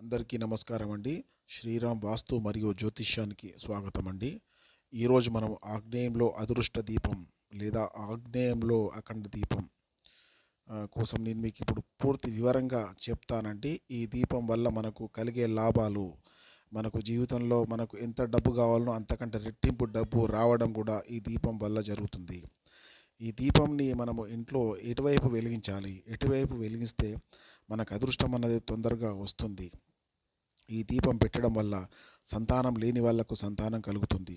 అందరికీ నమస్కారం అండి. శ్రీరామ్ వాస్తు మరియు జ్యోతిష్యానికి స్వాగతం అండి. ఈరోజు మనం ఆగ్నేయంలో అదృష్ట దీపం లేదా ఆగ్నేయంలో అఖండ దీపం కోసం నేను మీకు ఇప్పుడు పూర్తి వివరంగా చెప్తానండి. ఈ దీపం వల్ల మనకు కలిగే లాభాలు, మనకు జీవితంలో మనకు ఎంత డబ్బు కావాలనో అంతకంటే రెట్టింపు డబ్బు రావడం కూడా ఈ దీపం వల్ల జరుగుతుంది. ఈ దీపంని మనము ఇంట్లో ఎటువైపు వెలిగించాలి, ఎటువైపు వెలిగిస్తే మనకు అదృష్టం అన్నది తొందరగా వస్తుంది. ఈ దీపం పెట్టడం వల్ల సంతానం లేని వాళ్లకు సంతానం కలుగుతుంది,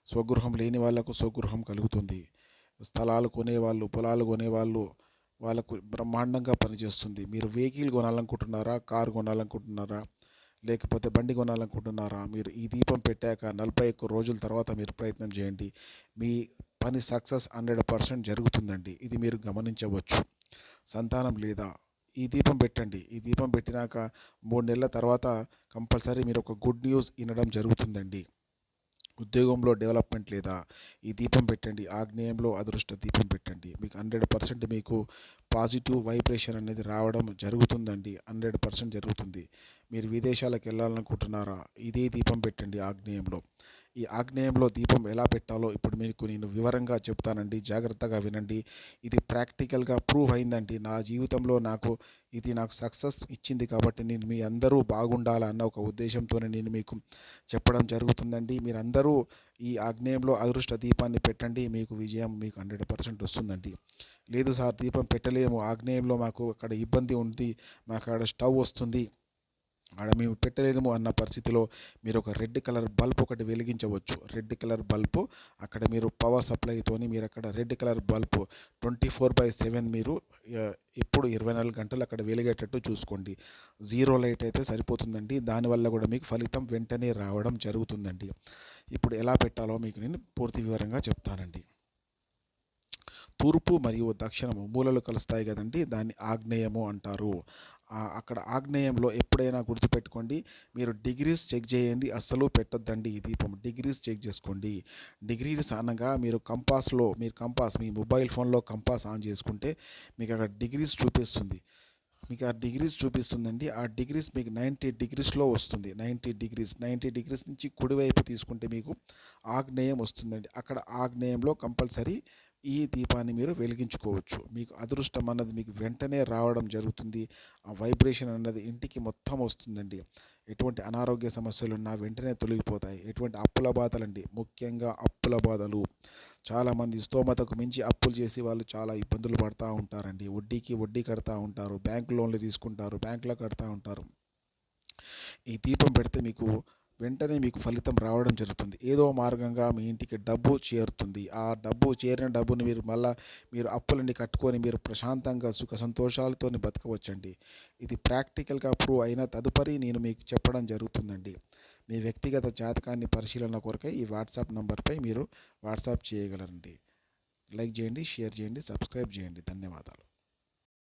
స్వగృహం లేని వాళ్లకు స్వగృహం కలుగుతుంది, స్థలాలు కొనేవాళ్ళు, పొలాలు కొనేవాళ్ళు వాళ్ళకు బ్రహ్మాండంగా పనిచేస్తుంది. మీరు వెహికల్ కొనాలనుకుంటున్నారా, కారు కొనాలనుకుంటున్నారా, లేకపోతే బండి కొనాలనుకుంటున్నారా, మీరు ఈ దీపం పెట్టాక 41 రోజుల తర్వాత మీరు ప్రయత్నం చేయండి. మీ పని సక్సెస్ 100% జరుగుతుందండి. ఇది మీరు గమనించవచ్చు. సంతానం లేదా, ఈ దీపం పెట్టండి. ఈ దీపం పెట్టినాక 3 నెలల తర్వాత కంపల్సరీ మీరు ఒక గుడ్ న్యూస్ వినడం జరుగుతుందండి. ఉద్యోగంలో డెవలప్మెంట్ లేదా, ఈ దీపం పెట్టండి. ఆగ్నేయంలో అదృష్ట దీపం పెట్టండి. మీకు 100% మీకు పాజిటివ్ వైబ్రేషన్ అనేది రావడం జరుగుతుందండి. 100% జరుగుతుంది. మీరు విదేశాలకు వెళ్ళాలనుకుంటున్నారా, ఇదే దీపం పెట్టండి ఆగ్నేయంలో. ఈ ఆగ్నేయంలో దీపం ఎలా పెట్టాలో ఇప్పుడు మీకు నేను వివరంగా చెప్తానండి. జాగ్రత్తగా వినండి. ఇది ప్రాక్టికల్గా ప్రూవ్ అయిందండి. నా జీవితంలో ఇది నాకు సక్సెస్ ఇచ్చింది కాబట్టి నేను మీ అందరూ బాగుండాలన్న ఒక ఉద్దేశంతోనే నేను మీకు చెప్పడం జరుగుతుందండి. మీరందరూ ఈ ఆగ్నేయంలో అదృష్ట దీపాన్ని పెట్టండి. మీకు విజయం మీకు 100% వస్తుందండి. లేదు సార్, దీపం పెట్టలేము, ఆగ్నేయంలో మాకు అక్కడ ఇబ్బంది ఉంది, మాకు అక్కడ స్టవ్ వస్తుంది, ఆడ మేము పెట్టలేము అన్న పరిస్థితిలో మీరు ఒక రెడ్ కలర్ బల్బ్ ఒకటి వెలిగించవచ్చు. రెడ్ కలర్ బల్బు అక్కడ మీరు పవర్ సప్లైతోని మీరు అక్కడ రెడ్ కలర్ బల్బు 24/7 మీరు ఎప్పుడు 24 గంటలు అక్కడ వెలిగేటట్టు చూసుకోండి. జీరో లైట్ అయితే సరిపోతుందండి. దానివల్ల కూడా మీకు ఫలితం వెంటనే రావడం జరుగుతుందండి. ఇప్పుడు ఎలా పెట్టాలో మీకు నేను పూర్తి వివరంగా చెప్తానండి. తూర్పు మరియు దక్షిణము మూలలు కలుస్తాయి కదండి, దాన్ని ఆగ్నేయము అంటారు. అక్కడ ఆగ్నేయంలో ఎప్పుడైనా గుర్తుపెట్టుకోండి, మీరు డిగ్రీస్ చెక్ చేయండి, అస్సలు పెట్టొద్దండి. ఈ దీపం డిగ్రీస్ చెక్ చేసుకోండి. డిగ్రీస్ అనగా మీరు మీ మొబైల్ ఫోన్లో కంపాస్ ఆన్ చేసుకుంటే మీకు అక్కడ డిగ్రీస్ చూపిస్తుంది. మీకు ఆ డిగ్రీస్ చూపిస్తుందండి. ఆ డిగ్రీస్ మీకు 90 డిగ్రీస్లో వస్తుంది. 90 డిగ్రీస్ నుంచి కుడివైపు తీసుకుంటే మీకు ఆగ్నేయం వస్తుందండి. అక్కడ ఆగ్నేయంలో కంపల్సరీ ఈ దీపాన్ని మీరు వెలిగించుకోవచ్చు. మీకు అదృష్టం అన్నది మీకు వెంటనే రావడం జరుగుతుంది. ఆ వైబ్రేషన్ అన్నది ఇంటికి మొత్తం వస్తుందండి. ఎటువంటి అనారోగ్య సమస్యలు ఉన్నా వెంటనే తొలగిపోతాయి. ఎటువంటి అప్పుల బాధలండి, ముఖ్యంగా అప్పుల బాధలు, చాలామంది స్తోమతకు మించి అప్పులు చేసి వాళ్ళు చాలా ఇబ్బందులు పడుతూ ఉంటారండి. వడ్డీకి వడ్డీ కడతా ఉంటారు, బ్యాంకు లోన్లు తీసుకుంటారు, బ్యాంకులో కడతా ఉంటారు. ఈ దీపం పెడితే వెంటనే మీకు ఫలితం రావడం జరుగుతుంది. ఏదో మార్గంగా మీ ఇంటికి డబ్బు చేరుతుంది. ఆ చేరిన డబ్బుని మీరు అప్పులన్నీ కట్టుకొని మీరు ప్రశాంతంగా సుఖ సంతోషాలతో బతకవచ్చండి. ఇది ప్రాక్టికల్గా ప్రూవ్ అయిన తదుపరి నేను మీకు చెప్పడం జరుగుతుందండి. మీ వ్యక్తిగత జాతకాన్ని పరిశీలన కొరకై ఈ వాట్సాప్ నంబర్పై మీరు వాట్సాప్ చేయగలరండి. లైక్ చేయండి, షేర్ చేయండి, సబ్స్క్రైబ్ చేయండి. ధన్యవాదాలు.